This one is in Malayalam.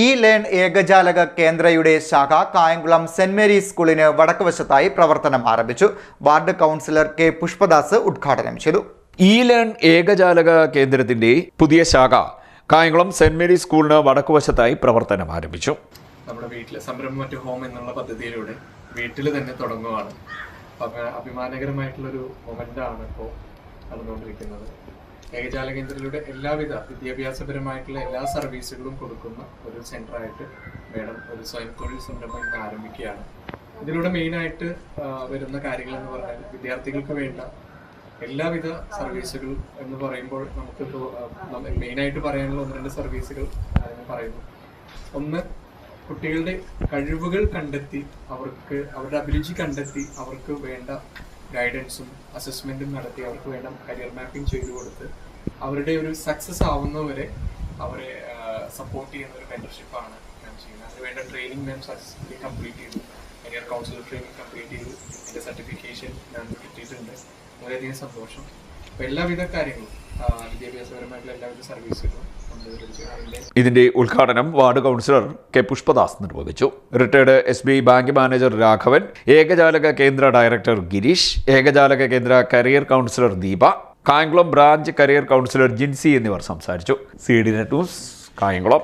ഇ-ലേൺ ഏകജാലക കേന്ദ്രയുടെ ശാഖ കായംകുളം സെന്റ് മേരീസ് സ്കൂളിന് വടക്കുവശത്തായി പ്രവർത്തനം ആരംഭിച്ചു. വാർഡ് കൗൺസിലർ കെ പുഷ്പദാസ് ഉദ്ഘാടനം ചെയ്തു. ഇ-ലേൺ ഏകജാലക കേന്ദ്രത്തിന്റെ പുതിയ ശാഖ കായംകുളം സെന്റ് മേരീസ് സ്കൂളിന് വടക്കുവശത്തായി പ്രവർത്തനം ആരംഭിച്ചു. നമ്മുടെ വീട്ടിലെ സംരംഭം മറ്റു ഹോം എന്നുള്ള പദ്ധതിയിലൂടെ വീട്ടിൽ തന്നെ തുടങ്ങുകയാണ്. അഭിമാനകരമായിട്ടുള്ളൊരു മൊമെന്റാണ് ഇപ്പോൾ നടന്നുകൊണ്ടിരിക്കുന്നത്. ഏകജാല കേന്ദ്രത്തിലൂടെ എല്ലാവിധ വിദ്യാഭ്യാസപരമായിട്ടുള്ള എല്ലാ സർവീസുകളും കൊടുക്കുന്ന ഒരു സെന്ററായിട്ട് വേണം ഒരു സ്വയം തൊഴിൽ സംരംഭം ആരംഭിക്കുകയാണ്. ഇതിലൂടെ മെയിനായിട്ട് വരുന്ന കാര്യങ്ങൾ എന്ന് പറഞ്ഞാൽ വിദ്യാർത്ഥികൾക്ക് വേണ്ട എല്ലാവിധ സർവീസുകൾ എന്ന് പറയുമ്പോൾ നമുക്കിപ്പോൾ മെയിനായിട്ട് പറയാനുള്ള 1-2 സർവീസുകൾ പറയുന്നു. ഒന്ന്, കുട്ടികളുടെ കഴിവുകൾ കണ്ടെത്തി അവരുടെ അഭിരുചി കണ്ടെത്തി അവർക്ക് വേണ്ട ഗൈഡൻസും അസസ്മെന്റും നടത്തി അവർക്ക് വേണ്ട കരിയർ മാപ്പിംഗ് ചെയ്തു കൊടുത്ത് അവരുടെ ഒരു സക്സസ് ആവുന്നവരെ അവരെ സപ്പോർട്ട് ചെയ്യുന്ന ഒരു മെന്റർഷിപ്പാണ് ഞാൻ ചെയ്യുന്നത്. അതിനുവേണ്ട ട്രെയിനിങ് ഞാൻ സക്സസ്ഫുള്ളി കംപ്ലീറ്റ് ചെയ്തു. കരിയർ കൗൺസിലർ ട്രെയിനിങ് കംപ്ലീറ്റ് ചെയ്തു. എൻ്റെ സർട്ടിഫിക്കേഷൻ ഞാൻ കിട്ടിയിട്ടുണ്ട്. വളരെയധികം സന്തോഷം. അപ്പോൾ എല്ലാവിധ കാര്യങ്ങളും വിദ്യാഭ്യാസപരമായിട്ടുള്ള എല്ലാവിധ സർവീസുകളും ഇതിന്റെ ഉദ്ഘാടനം വാർഡ് കൗൺസിലർ കെ പുഷ്പദാസ് നിർവഹിച്ചു. Retired SBI bank manager Raghavan, ഏകജാലക കേന്ദ്ര ഡയറക്ടർ ഗിരീഷ്, ഏകജാലക കേന്ദ്ര career councillor Deepa, Kayamkulam branch career councillor Jincy എന്നിവർ സംസാരിച്ചു. CDNet news, Kayamkulam.